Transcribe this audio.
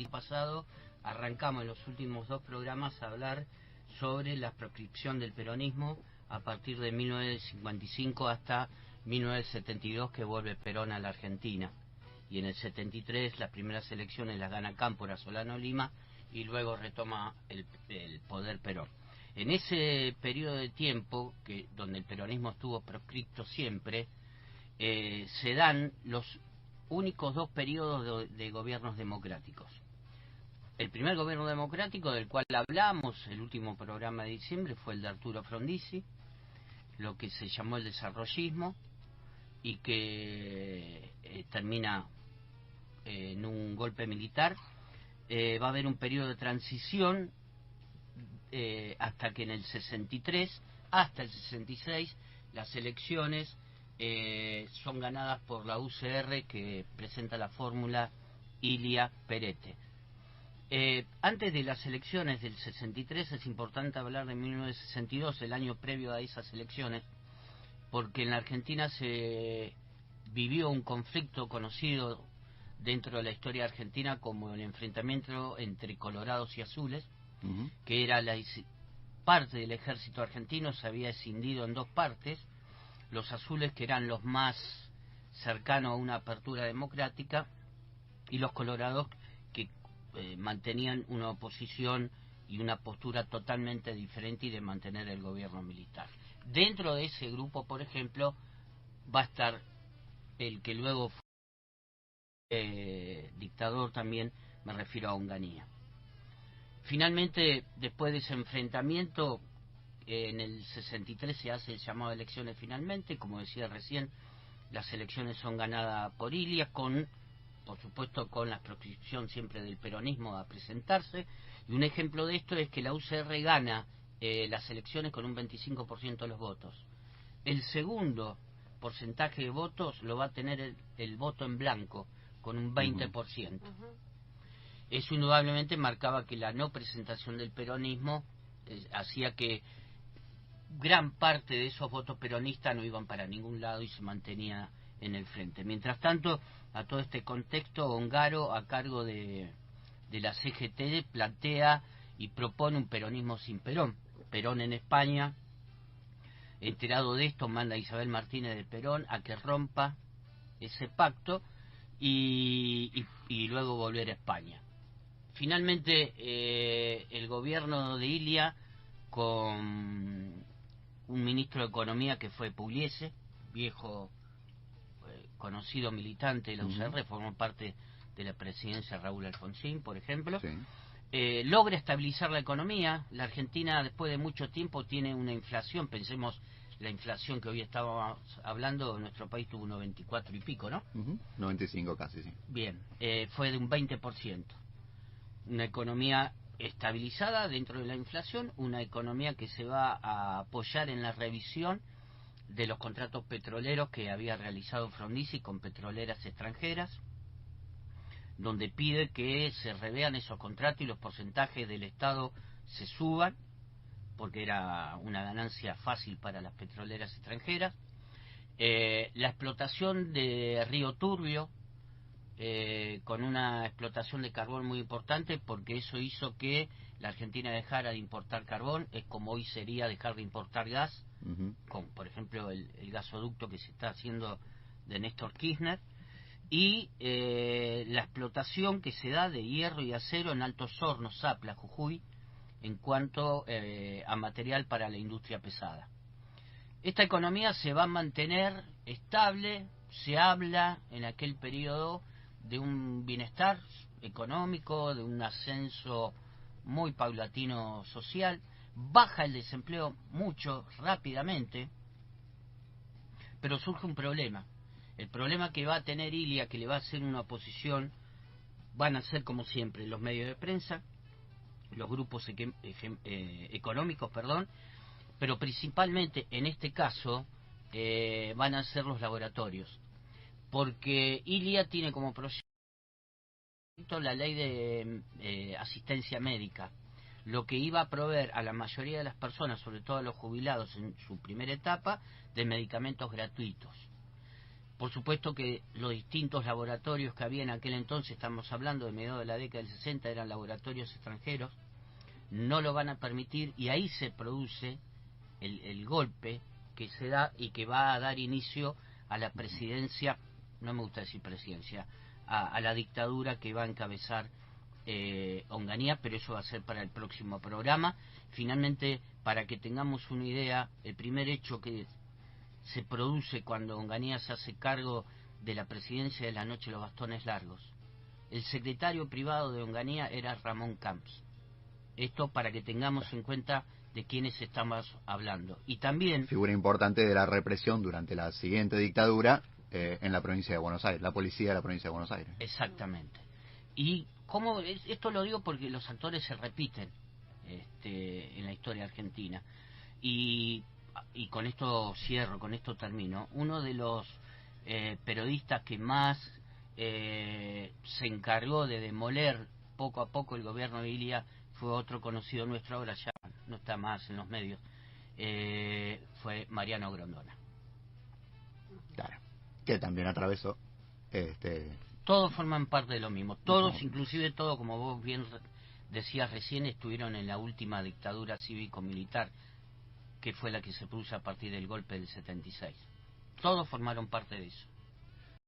día pasado arrancamos en los últimos 2 programas a hablar sobre la proscripción del peronismo a partir de 1955 hasta 1972, que vuelve Perón a la Argentina. Y en el 73 las primeras elecciones las gana Cámpora, Solano Lima, y luego retoma el poder Perón. En ese periodo de tiempo, donde el peronismo estuvo proscripto siempre, se dan los únicos 2 periodos de gobiernos democráticos. El primer gobierno democrático del cual hablamos, el último programa de diciembre, fue el de Arturo Frondizi, lo que se llamó el desarrollismo, y que termina en un golpe militar. Va a haber un periodo de transición hasta que en el 63, hasta el 66, las elecciones son ganadas por la UCR, que presenta la fórmula Ilia-Perete. Antes de las elecciones del 63 es importante hablar de 1962, el año previo a esas elecciones, porque en la Argentina se vivió un conflicto conocido dentro de la historia argentina como el enfrentamiento entre colorados y azules, que era parte del ejército argentino se había escindido en 2 partes, los azules, que eran los más cercanos a una apertura democrática, y los colorados, que mantenían una oposición y una postura totalmente diferente y de mantener el gobierno militar. Dentro de ese grupo, por ejemplo, va a estar el que luego fue dictador también, me refiero a Onganía. Finalmente, después de ese enfrentamiento, en el 63 se hace el llamado a elecciones finalmente. Como decía recién, las elecciones son ganadas por Ilia, por supuesto con la proscripción siempre del peronismo a presentarse, y un ejemplo de esto es que la UCR gana las elecciones con un 25% de los votos. El segundo porcentaje de votos lo va a tener el voto en blanco, con un 20%. Eso indudablemente marcaba que la no presentación del peronismo hacía que gran parte de esos votos peronistas no iban para ningún lado y se mantenía en el frente. Mientras tanto, a todo este contexto, Ongaro, a cargo de la CGT, plantea y propone un peronismo sin Perón. Perón en España, enterado de esto, manda a Isabel Martínez de Perón a que rompa ese pacto y luego volver a España. Finalmente, el gobierno de Ilia, con un ministro de Economía que fue Pugliese, viejo conocido militante de la UCR, formó parte de la presidencia de Raúl Alfonsín, por ejemplo, logra estabilizar la economía. La Argentina, después de mucho tiempo, tiene una inflación, pensemos la inflación que hoy estábamos hablando, nuestro país tuvo un 94 y pico, ¿no? 95 casi, sí. Bien, fue de un 20%. Una economía estabilizada dentro de la inflación, una economía que se va a apoyar en la revisión de los contratos petroleros que había realizado Frondizi con petroleras extranjeras, donde pide que se revean esos contratos y los porcentajes del Estado se suban, porque era una ganancia fácil para las petroleras extranjeras. La explotación de Río Turbio, con una explotación de carbón muy importante, porque eso hizo que la Argentina dejara de importar carbón. Es como hoy sería dejar de importar gas, con por ejemplo el gasoducto que se está haciendo de Néstor Kirchner, y la explotación que se da de hierro y acero en Altos Hornos, Zapla, Jujuy, en cuanto a material para la industria pesada. Esta economía se va a mantener estable. Se habla en aquel periodo de un bienestar económico, de un ascenso muy paulatino social, baja el desempleo mucho, rápidamente, pero surge un problema. El problema que va a tener Ilia, que le va a hacer una oposición, van a ser como siempre los medios de prensa, los grupos económicos, pero principalmente en este caso van a ser los laboratorios, porque Ilia tiene como proyecto la ley de asistencia médica, lo que iba a proveer a la mayoría de las personas, sobre todo a los jubilados en su primera etapa, de medicamentos gratuitos. Por supuesto que los distintos laboratorios que había en aquel entonces, estamos hablando de mediados de la década del 60, eran laboratorios extranjeros, no lo van a permitir, y ahí se produce el golpe que se da y que va a dar inicio a la presidencia, no me gusta decir presidencia, a la dictadura que va a encabezar Onganía, pero eso va a ser para el próximo programa. Finalmente, para que tengamos una idea, el primer hecho que se produce cuando Onganía se hace cargo de la presidencia de la Noche de los Bastones Largos, el secretario privado de Onganía era Ramón Camps. Esto para que tengamos en cuenta de quiénes estamos hablando. Y también... Figura importante de la represión durante la siguiente dictadura en la provincia de Buenos Aires, la policía de la provincia de Buenos Aires. Exactamente. Y cómo esto lo digo porque los actores se repiten en la historia argentina. Y con esto cierro, con esto termino. Uno de los periodistas que más se encargó de demoler poco a poco el gobierno de Ilia fue otro conocido nuestro, ahora ya no está más en los medios, fue Mariano Grondona. Claro, que también atravesó... Todos forman parte de lo mismo, todos, inclusive todos, como vos bien decías recién, estuvieron en la última dictadura cívico-militar, que fue la que se produjo a partir del golpe del 76. Todos formaron parte de eso.